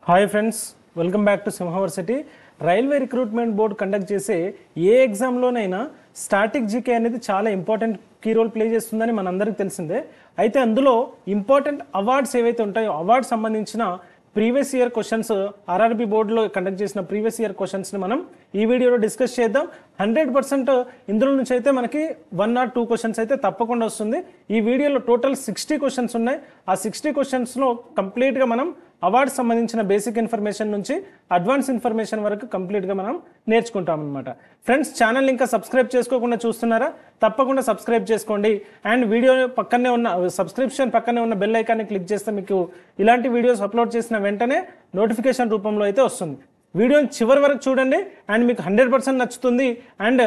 Hi friends, welcome back to సింహవర్సిటీ. Railway recruitment board conduct చేసే ఏ ఎగ్జామ్లోనైనా స్టాటిక్ జీకే అనేది చాలా ఇంపార్టెంట్ కీ రోల్ ప్లే చేస్తుందని మనందరికీ తెలిసిందే. అయితే అందులో ఇంపార్టెంట్ అవార్డ్స్ ఏవైతే ఉంటాయో అవార్డ్స్ సంబంధించిన ప్రీవియస్ ఇయర్ క్వశ్చన్స్ ఆర్ఆర్బీ బోర్డులో కండక్ట్ చేసిన ప్రీవియస్ ఇయర్ క్వశ్చన్స్ని మనం ఈ వీడియోలో డిస్కస్ చేద్దాం. 100% ఇందులో నుంచి అయితే మనకి 1 or 2 క్వశ్చన్స్ అయితే తప్పకుండా వస్తుంది. ఈ వీడియోలో టోటల్ 60 క్వశ్చన్స్ ఉన్నాయి. ఆ 60 క్వశ్చన్స్లో కంప్లీట్గా మనం అవార్డ్స్ సంబంధించిన బేసిక్ ఇన్ఫర్మేషన్ నుంచి అడ్వాన్స్ ఇన్ఫర్మేషన్ వరకు కంప్లీట్గా మనం నేర్చుకుంటాం అనమాట. ఫ్రెండ్స్, ఛానల్ ఇంకా సబ్స్క్రైబ్ చేసుకోకుండా చూస్తున్నారా? తప్పకుండా సబ్స్క్రైబ్ చేసుకోండి. అండ్ వీడియో పక్కనే ఉన్న సబ్స్క్రిప్షన్ పక్కనే ఉన్న బెల్ ఐకాన్ని క్లిక్ చేస్తే మీకు ఇలాంటి వీడియోస్ అప్లోడ్ చేసిన వెంటనే నోటిఫికేషన్ రూపంలో అయితే వస్తుంది. వీడియోని చివరి వరకు చూడండి అండ్ మీకు 100% నచ్చుతుంది. అండ్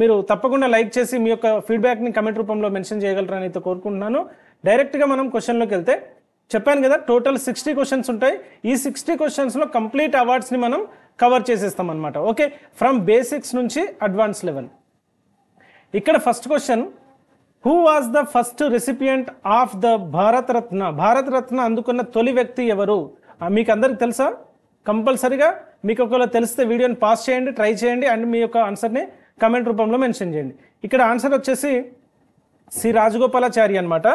మీరు తప్పకుండా లైక్ చేసి మీ యొక్క ఫీడ్బ్యాక్ని కమెంట్ రూపంలో మెన్షన్ చేయగలరని అయితే కోరుకుంటున్నాను. డైరెక్ట్గా మనం క్వశ్చన్లోకి వెళ్తే, చెప్పాను కదా టోటల్ 60 క్వశ్చన్స్ ఉంటాయి. ఈ 60 క్వశ్చన్స్లో కంప్లీట్ అవార్డ్స్ని మనం కవర్ చేసేస్తాం అనమాట. ఓకే, ఫ్రమ్ బేసిక్స్ నుంచి అడ్వాన్స్ లెవెల్. ఇక్కడ first question, who was the first recipient of the Bharat Ratna? Bharat Ratna అందుకున్న తొలి వ్యక్తి ఎవరు? మీకు అందరికి తెలుసా? కంపల్సరీగా మీకు ఒకవేళ తెలిస్తే వీడియోని పాస్ చేయండి, ట్రై చేయండి అండ్ మీ యొక్క ఆన్సర్ని కమెంట్ రూపంలో మెన్షన్ చేయండి. ఇక్కడ ఆన్సర్ వచ్చేసి సి రాజగోపాలాచారి అనమాట.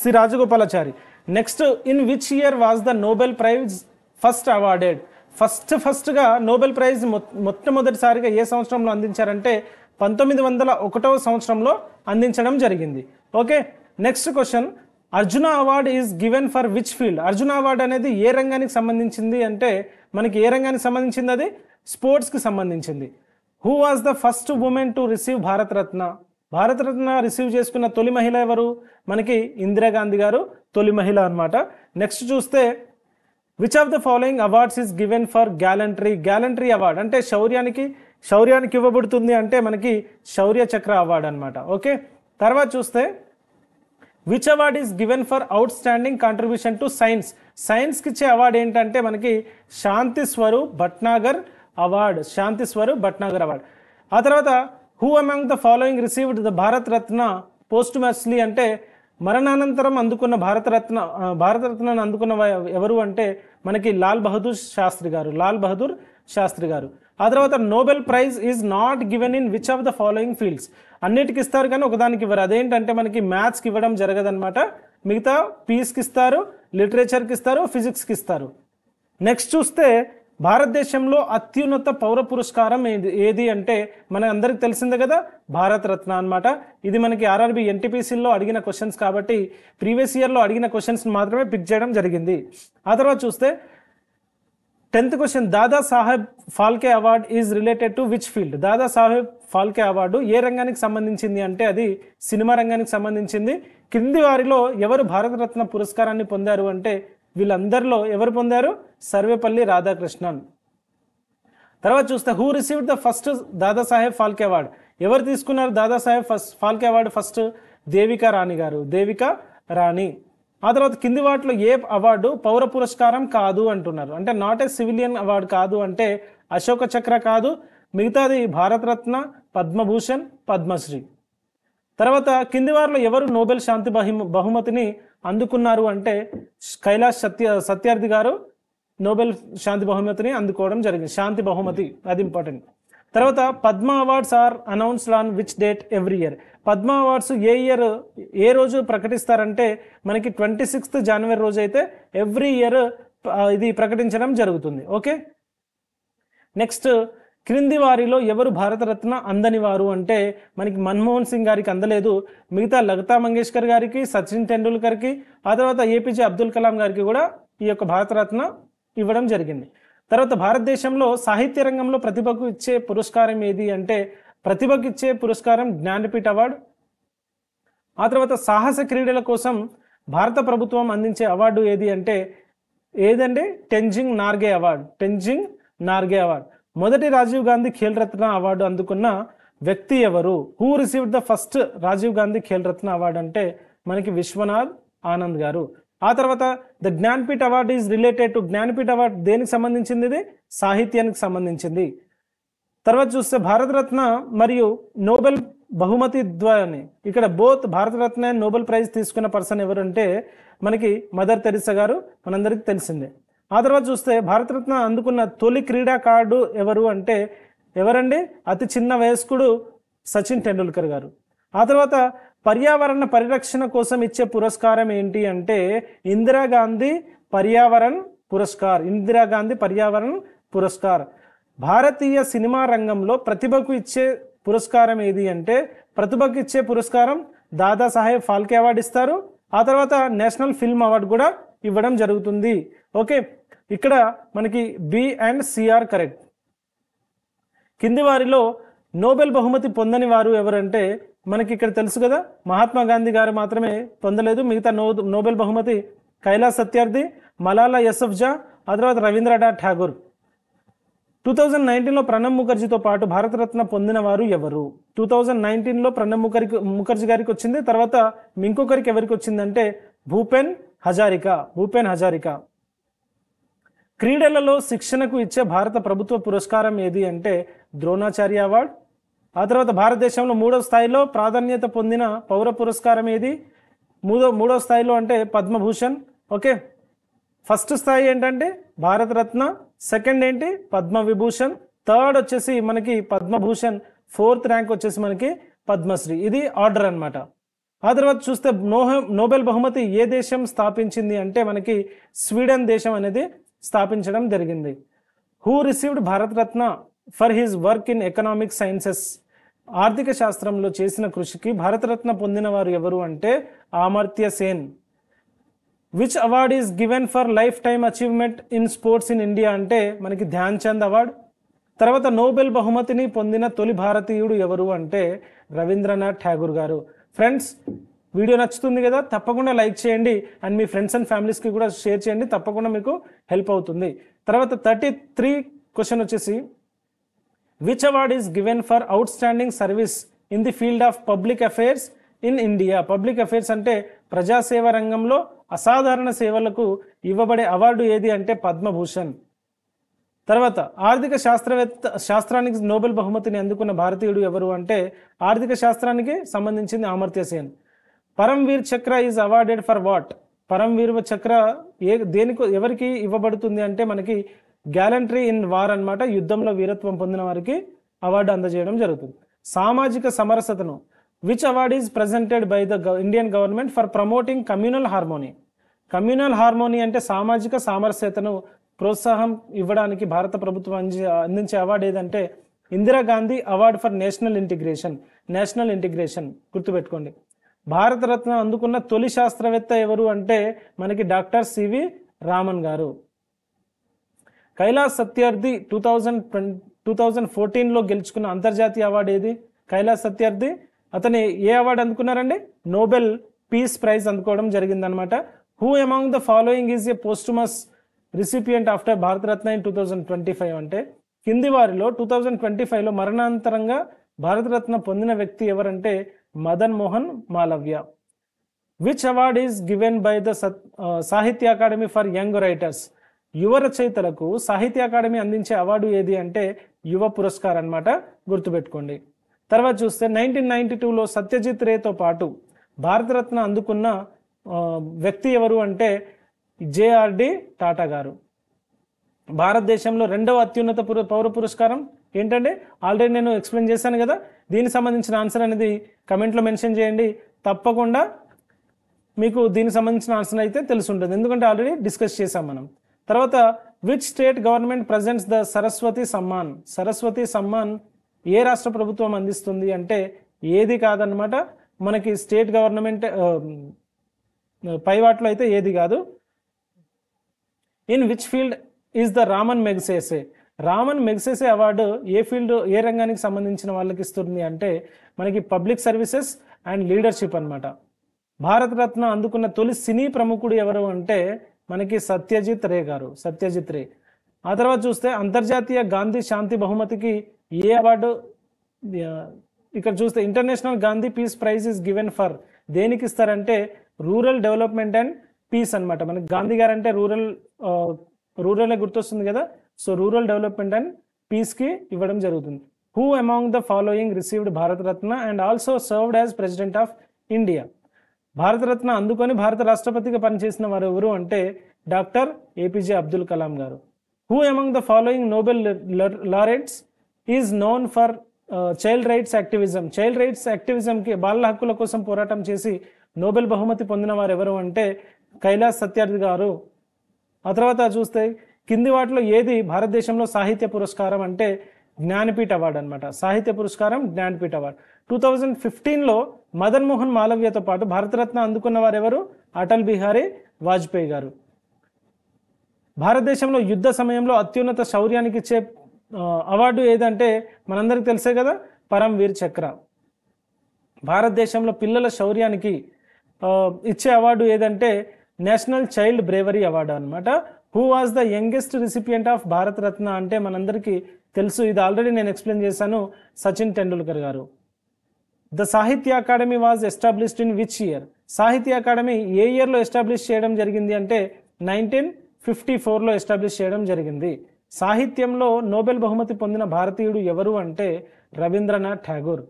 C Rajagopalachari. Next, in which year was the Nobel prize first awarded? ఫస్ట్గా నోబెల్ ప్రైజ్ మొట్టమొదటిసారిగా ఏ సంవత్సరంలో అందించారంటే 1901వ సంవత్సరంలో అందించడం జరిగింది. Okay, next question, Arjuna award is given for which field? Arjuna award అనేది ఏ రంగానికి సంబంధించింది అంటే మనకి ఏ రంగానికి సంబంధించింది? అది స్పోర్ట్స్కి సంబంధించింది. Who was the first women to receive Bharat Ratna? Bharat Ratna receive చేసుకున్న తొలి మహిళ ఎవరు? మనకి ఇందిరాగాంధీ గారు తొలి మహిళ అనమాట. నెక్స్ట్ చూస్తే, which of the following awards is given for gallantry? Gallantry award అంటే శౌర్యానికి ఇవ్వబడుతుంది అంటే మనకి శౌర్య చక్ర అవార్డ్ అనమాట. ఓకే, తర్వాత చూస్తే, which award is given for outstanding contribution to science? సైన్స్కి ఇచ్చే అవార్డు ఏంటంటే మనకి శాంతి స్వరూప్ భట్నాగర్ అవార్డ్. శాంతి స్వరూప్ భట్నాగర్ అవార్డ్. ఆ తర్వాత, who among the following received the Bharat Ratna posthumously? అంటే మరణానంతరం అందుకున్న భారతరత్నను అందుకున్న ఎవరు అంటే మనకి లాల్ బహదూర్ శాస్త్రి గారు. ఆ తర్వాత, Nobel prize is not given in which of the following fields? అన్నిటికి ఇస్తారు కానీ ఒకదానికి ఇవ్వరు. అదేంటంటే మనకి మ్యాథ్స్కి ఇవ్వడం జరగదనమాట. మిగతా పీస్కి ఇస్తారు, లిటరేచర్కి ఇస్తారు, ఫిజిక్స్కి ఇస్తారు. నెక్స్ట్ చూస్తే, భారతదేశంలో అత్యున్నత పౌర పురస్కారం ఏది అంటే మన అందరికి తెలిసిందే కదా, భారత రత్న అనమాట. ఇది మనకి ఆర్ఆర్బీ ఎన్టీపీసీలో అడిగిన క్వశ్చన్స్ కాబట్టి ప్రీవియస్ ఇయర్లో అడిగిన క్వశ్చన్స్ మాత్రమే పిక్ చేయడం జరిగింది. ఆ తర్వాత చూస్తే 10th question, Dada Saheb Phalke award is related to which field? Dada Saheb Phalke award ఏ రంగానికి సంబంధించింది అంటే అది సినిమా రంగానికి సంబంధించింది. క్రింది వారిలో ఎవరు భారతరత్న పురస్కారాన్ని పొందారు అంటే వీళ్ళందరిలో ఎవరు పొందారు? సర్వేపల్లి రాధాకృష్ణన్. తర్వాత చూస్తే, who received the first Dadasaheb Phalke award? ఎవరు తీసుకున్నారు దాదాసాహెబ్ ఫాల్కే అవార్డు ఫస్ట్? దేవికా రాణి గారు. దేవికా రాణి. ఆ తర్వాత, కింది వాటిలో ఏ అవార్డు పౌర పురస్కారం కాదు అంటున్నారు? అంటే నాట్ ఏ సివిలియన్ అవార్డు కాదు అంటే అశోక చక్ర కాదు, మిగతాది భారతరత్న, పద్మభూషణ్, పద్మశ్రీ. తర్వాత, కింది వారిలో ఎవరు నోబెల్ శాంతి బహుమతిని అందుకున్నారు అంటే కైలాష్ సత్యార్థి గారు నోబెల్ శాంతి బహుమతిని అందుకోవడం జరిగింది. శాంతి బహుమతి, అది ఇంపార్టెంట్. తర్వాత, Padma awards are announced on which date every year? Padma awards ఏ రోజు ప్రకటిస్తారంటే మనకి 26th జనవరి రోజు అయితే ఎవ్రీ ఇయర్ ఇది ప్రకటించడం జరుగుతుంది. ఓకే, నెక్స్ట్, క్రింది వారిలో ఎవరు భారతరత్న అందని వారు అంటే మనకి మన్మోహన్ సింగ్ గారికి అందలేదు, మిగతా లతా మంగేష్కర్ గారికి, సచిన్ టెండూల్కర్కి, ఆ తర్వాత ఏపీజే అబ్దుల్ కలాం గారికి కూడా ఈ యొక్క భారతరత్న ఇవ్వడం జరిగింది. తర్వాత, భారతదేశంలో సాహిత్య రంగంలో ప్రతిభకు ఇచ్చే పురస్కారం ఏది అంటే ప్రతిభకు ఇచ్చే పురస్కారం జ్ఞానపీఠ అవార్డు. ఆ తర్వాత, సాహస క్రీడల కోసం భారత ప్రభుత్వం అందించే అవార్డు ఏది అంటే ఏదండి? టెంజింగ్ నార్గే అవార్డు. మొదటి రాజీవ్ గాంధీ ఖేల్ రత్న అవార్డు అందుకున్న వ్యక్తి ఎవరు? Who received the first Rajiv Gandhi Khel Ratna award అంటే మనకి విశ్వనాథ్ ఆనంద్ గారు. ఆ తర్వాత, the Jnanpith award is related to? Jnanpith award దేనికి సంబంధించింది? ఇది సాహిత్యానికి సంబంధించింది. తర్వాత చూస్తే, భారతరత్న మరియు నోబెల్ బహుమతి ద్వయాన్ని ఇక్కడ both Bharat Ratna and Nobel prize తీసుకున్న పర్సన్ ఎవరు అంటే మనకి మదర్ తెరిసా గారు, మనందరికీ తెలిసిందే. ఆ తర్వాత చూస్తే భారతరత్న అందుకున్న తొలి క్రీడాకారుడు ఎవరు అంటే ఎవరండి? అతి చిన్న వయస్కుడు సచిన్ టెండూల్కర్ గారు. ఆ తర్వాత పర్యావరణ పరిరక్షణ కోసం ఇచ్చే పురస్కారం ఏంటి అంటే ఇందిరాగాంధీ పర్యావరణ్ పురస్కార్. ఇందిరాగాంధీ పర్యావరణ్ పురస్కార్. భారతీయ సినిమా రంగంలో ప్రతిభకు ఇచ్చే పురస్కారం ఏది అంటే ప్రతిభకు ఇచ్చే పురస్కారం దాదాసాహెబ్ ఫాల్కే అవార్డు ఇస్తారు. ఆ తర్వాత నేషనల్ ఫిల్మ్ అవార్డు కూడా ఇవ్వడం జరుగుతుంది. ఓకే, ఇక్కడ మనకి బి అండ్ సిఆర్ కరెక్ట్. కింది వారిలో నోబెల్ బహుమతి పొందని వారు ఎవరంటే మనకి ఇక్కడ తెలుసు కదా, మహాత్మా గాంధీ గారు మాత్రమే పొందలేదు. మిగతా నోబెల్ బహుమతి కైలాస్ సత్యార్థి, మలాలా యూసఫ్జా, ఆ తర్వాత రవీంద్రనాథ్ ఠాగూర్. 2019లో ప్రణబ్ ముఖర్జీతో పాటు భారతరత్న పొందిన వారు ఎవరు? 2019లో ప్రణబ్ ముఖర్జీ గారికి వచ్చింది. తర్వాత ఇంకొకరికి ఎవరికి వచ్చిందంటే భూపెన్ హజారికా. క్రీడలలో శిక్షణకు ఇచ్చే భారత ప్రభుత్వ పురస్కారం ఏది అంటే ద్రోణాచార్య అవార్డ్. ఆ తర్వాత భారతదేశంలో 3వ స్థాయిలో ప్రాధాన్యత పొందిన పౌర పురస్కారం ఏది? మూడో స్థాయిలో అంటే పద్మభూషణ్. ఓకే, ఫస్ట్ స్థాయి ఏంటంటే భారతరత్న, సెకండ్ ఏంటి పద్మవిభూషణ్, థర్డ్ వచ్చేసి మనకి పద్మభూషణ్, ఫోర్త్ ర్యాంక్ వచ్చేసి మనకి పద్మశ్రీ. ఇది ఆర్డర్ అన్నమాట. ఆ తర్వాత చూస్తే నోబెల్ బహుమతి ఏ దేశం స్థాపించింది అంటే మనకి స్వీడన్ దేశం అనేది స్థాపించడం జరిగింది. Who received Bharat Ratna for his work in economic sciences? ఆర్థిక శాస్త్రంలో చేసిన కృషికి భారతరత్న పొందిన వారు ఎవరు అంటే Amartya Sen. Which award is given for life time achievement in sports in India అంటే మనకి ధ్యాన్ చంద్ అవార్డ్. తర్వాత నోబెల్ బహుమతిని పొందిన తొలి భారతీయుడు ఎవరు అంటే రవీంద్రనాథ్ ఠాగూర్ గారు. ఫ్రెండ్స్, వీడియో నచ్చుతుంది కదా, తప్పకుండా లైక్ చేయండి అండ్ మీ ఫ్రెండ్స్ అండ్ ఫ్యామిలీస్కి కూడా షేర్ చేయండి, తప్పకుండా మీకు హెల్ప్ అవుతుంది. తర్వాత 33 క్వశ్చన్ వచ్చేసి which award is given for out standing service in the field of public affairs in India? Public affairs అంటే ప్రజాసేవ రంగంలో అసాధారణ సేవలకు ఇవ్వబడే అవార్డు ఏది అంటే పద్మభూషణ్. తర్వాత ఆర్థిక శాస్త్రానికి నోబెల్ బహుమతిని అందుకున్న భారతీయుడు ఎవరు అంటే ఆర్థిక శాస్త్రానికి సంబంధించింది అమర్త్య సేన్. పరమ్వీర్ చక్ర is awarded for what? Param Bir చక్ర ఎవరికి ఇవ్వబడుతుంది అంటే మనకి గ్యాలంటరీ ఇన్ వార్ అన్నమాట. యుద్ధంలో వీరత్వం పొందిన వారికి అవార్డు అందజేయడం జరుగుతుంది. సామాజిక సమరసతను which award is presented by the Indian government for promoting communal harmony? Communal harmony అంటే సామాజిక సామరస్యతను ప్రోత్సాహం ఇవ్వడానికి భారత ప్రభుత్వం అందించే అవార్డు ఏదంటే Indira Gandhi award for national integration. గుర్తుపెట్టుకోండి. భారతరత్న అందుకున్న తొలి శాస్త్రవేత్త ఎవరు అంటే మనకి డాక్టర్ సివి రామన్ గారు. కైలాస్ సత్యార్థి 2014లో గెలుచుకున్న అంతర్జాతీయ అవార్డు ఏది? కైలాస్ సత్యార్థి అతని ఏ అవార్డు అందుకున్నారండి? నోబెల్ పీస్ ప్రైజ్ అందుకోవడం జరిగిందనమాట. Who among the following is a posthumous recipient after Bharat Ratna in 2025 అంటే కింది వారిలో 2025లో మరణాంతరంగా భారతరత్న పొందిన వ్యక్తి ఎవరంటే Madan Mohan Malaviya. Which award is given by the సాహిత్య అకాడమీ ఫర్ యంగ్ రైటర్స్? యువ రచయితలకు సాహిత్య అకాడమీ అందించే అవార్డు ఏది అంటే యువ పురస్కార్ అన్నమాట. గుర్తుపెట్టుకోండి. తర్వాత చూస్తే 1992లో సత్యజిత్ రేతో పాటు భారతరత్న అందుకున్న వ్యక్తి ఎవరు అంటే జేఆర్డి టాటా గారు. భారతదేశంలో 2వ అత్యున్నత పౌర పురస్కారం ఏంటంటే ఆల్రెడీ నేను ఎక్స్ప్లెయిన్ చేశాను కదా. దీనికి సంబంధించిన ఆన్సర్ అనేది కమెంట్లో మెన్షన్ చేయండి, తప్పకుండా మీకు దీనికి సంబంధించిన ఆన్సర్ అయితే తెలిసి ఉంటుంది, ఎందుకంటే ఆల్రెడీ డిస్కస్ చేసాం మనం. తర్వాత which state government presents the Saraswati Samman ఏ రాష్ట్ర ప్రభుత్వం అందిస్తుంది అంటే ఏది కాదనమాట, మనకి స్టేట్ గవర్నమెంట్ పై వాటిలో అయితే ఏది కాదు. In which field is the Ramon Magsaysay award ఏ రంగానికి సంబంధించిన వాళ్ళకి ఇస్తుంది అంటే మనకి పబ్లిక్ సర్వీసెస్ అండ్ లీడర్షిప్ అనమాట. భారతరత్న అందుకున్న తొలి సినీ ప్రముఖుడు ఎవరు అంటే మనకి సత్యజిత్ రే. ఆ తర్వాత చూస్తే అంతర్జాతీయ గాంధీ శాంతి బహుమతికి ఏ అవార్డు? ఇక్కడ చూస్తే international Gandhi peace prize is given for దేనికి ఇస్తారంటే రూరల్ డెవలప్మెంట్ అండ్ పీస్ అనమాట. మనకి గాంధీ గారు అంటే రూరల్ గుర్తొస్తుంది కదా, సో రూరల్ డెవలప్మెంట్ అండ్ పీస్కి ఇవ్వడం జరుగుతుంది. Who among the following received Bharat Ratna and also served as president of India? Bharat Ratna అందుకొని భారత రాష్ట్రపతిగా పనిచేసిన వారు ఎవరు అంటే డాక్టర్ ఏపీజే అబ్దుల్ కలాం గారు. Who among the following Nobel laureates is known for child rights activism. Child rights యాక్టివిజంకి, బాలల హక్కుల కోసం పోరాటం చేసి నోబెల్ బహుమతి పొందిన వారు ఎవరు అంటే కైలాస్ సత్యార్థి గారు. ఆ తర్వాత చూస్తే కింది వాటిలో ఏది భారతదేశంలో సాహిత్య పురస్కారం అంటే జ్ఞానపీఠ అవార్డు అనమాట. సాహిత్య పురస్కారం జ్ఞానపీఠ అవార్డు. 2015లో మదన్ మోహన్ మాలవ్యతో పాటు భారతరత్న అందుకున్న వారు ఎవరు? అటల్ బిహారీ వాజ్పేయి గారు. భారతదేశంలో యుద్ధ సమయంలో అత్యున్నత శౌర్యానికి ఇచ్చే అవార్డు ఏదంటే మనందరికీ తెలిసే కదా, పరమ్వీర్ చక్ర. భారతదేశంలో పిల్లల శౌర్యానికి ఇచ్చే అవార్డు ఏదంటే నేషనల్ చైల్డ్ బ్రేవరీ అవార్డు అనమాట. Who was the youngest recipient of Bharat Ratna అంటే మనందరికీ తెలుసు, ఇది ఆల్రెడీ నేను ఎక్స్ప్లెయిన్ చేశాను, సచిన్ టెండూల్కర్ గారు. ద సాహిత్య academy was established in which year? సాహిత్య అకాడమీ ఏ ఇయర్లో ఎస్టాబ్లిష్ చేయడం జరిగింది అంటే 1954లో ఎస్టాబ్లిష్ చేయడం జరిగింది. సాహిత్యంలో నోబెల్ బహుమతి పొందిన భారతీయుడు ఎవరు అంటే రవీంద్రనాథ్ ఠాగూర్.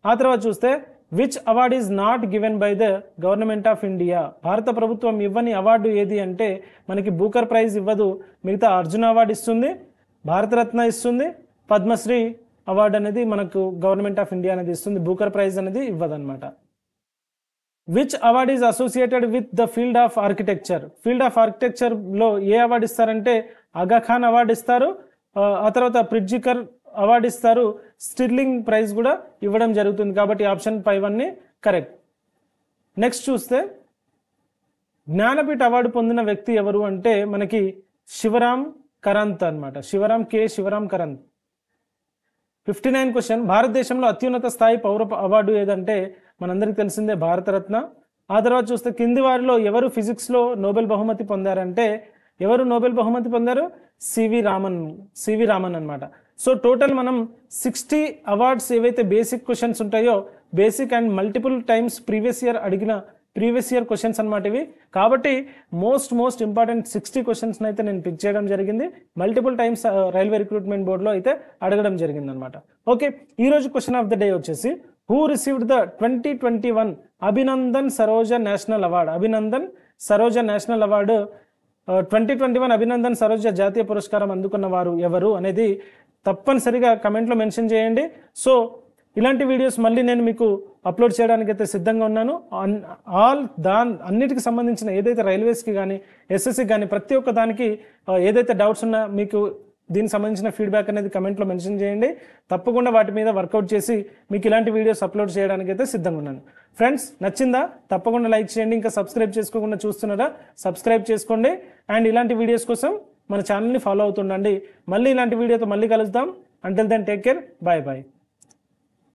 ఆ తర్వాత చూస్తే which award is not given by the government of India? భారత ప్రభుత్వం ఇవ్వని అవార్డు ఏది అంటే మనకి బూకర్ ప్రైజ్ ఇవ్వదు, మిగతా అర్జున అవార్డు ఇస్తుంది, భారతరత్న ఇస్తుంది, పద్మశ్రీ అవార్డు అనేది మనకు గవర్నమెంట్ ఆఫ్ ఇండియా అనేది ఇస్తుంది, బూకర్ ప్రైజ్ అనేది ఇవ్వదన్నమాట. Which award is associated with the field of architecture? Field of ఆర్కిటెక్చర్లో ఏ అవార్డు ఇస్తారంటే ఆగాఖాన్ అవార్డు ఇస్తారు, ఆ తర్వాత ప్రిట్జికర్ అవార్డు ఇస్తారు, స్టిర్లింగ్ ప్రైజ్ కూడా ఇవ్వడం జరుగుతుంది. కాబట్టి ఆప్షన్ 5 కరెక్ట్. నెక్స్ట్ చూస్తే జ్ఞానపీఠ అవార్డు పొందిన వ్యక్తి ఎవరు అంటే మనకి శివరాం కరంత్ అనమాట. శివరాం కరంత్. 59 క్వశ్చన్, భారతదేశంలో అత్యున్నత స్థాయి పౌర అవార్డు ఏదంటే మనందరికీ తెలిసిందే భారతరత్న. ఆ తర్వాత చూస్తే కింది వారిలో ఎవరు ఫిజిక్స్లో నోబెల్ బహుమతి పొందారంటే ఎవరు నోబెల్ బహుమతి పొందారు? సివి రామన్ అనమాట. సో టోటల్ మనం 60 అవార్డ్స్ ఏవైతే బేసిక్ క్వశ్చన్స్ ఉంటాయో, basic and multiple times previous year questions అనమాట ఇవి. కాబట్టి మోస్ట్ ఇంపార్టెంట్ 60 క్వశ్చన్స్ అయితే నేను పిక్ చేయడం జరిగింది. మల్టిపుల్ టైమ్స్ రైల్వే రిక్రూట్మెంట్ బోర్డులో అయితే అడగడం జరిగింది అనమాట. ఓకే, ఈరోజు క్వశ్చన్ ఆఫ్ ద డే వచ్చేసి who received the 2021 Abhinandan Saroja national award? Abhinandan Saroja national award 2021 Abhinandan Saroja జాతీయ పురస్కారం అందుకున్న వారు ఎవరు అనేది తప్పనిసరిగా కమెంట్లో మెన్షన్ చేయండి. సో ఇలాంటి వీడియోస్ మళ్ళీ నేను మీకు అప్లోడ్ చేయడానికి అయితే సిద్ధంగా ఉన్నాను. అన్నిటికి సంబంధించిన ఏదైతే రైల్వేస్కి కానీ ఎస్ఎస్సికి కానీ ప్రతి ఒక్క దానికి ఏదైతే డౌట్స్ ఉన్నా మీకు దీనికి సంబంధించిన ఫీడ్బ్యాక్ అనేది కమెంట్లో మెన్షన్ చేయండి. తప్పకుండా వాటి మీద వర్కౌట్ చేసి మీకు ఇలాంటి వీడియోస్ అప్లోడ్ చేయడానికి అయితే సిద్ధంగా ఉన్నాను. ఫ్రెండ్స్, నచ్చిందా? తప్పకుండా లైక్ చేయండి. ఇంకా సబ్స్క్రైబ్ చేసుకోకుండా చూస్తున్నారా? సబ్స్క్రైబ్ చేసుకోండి. అండ్ ఇలాంటి వీడియోస్ కోసం మన ఛానల్ని ఫాలో అవుతుండండి. మళ్ళీ ఇలాంటి వీడియోతో మళ్ళీ కలుద్దాం. Until then take care, bye.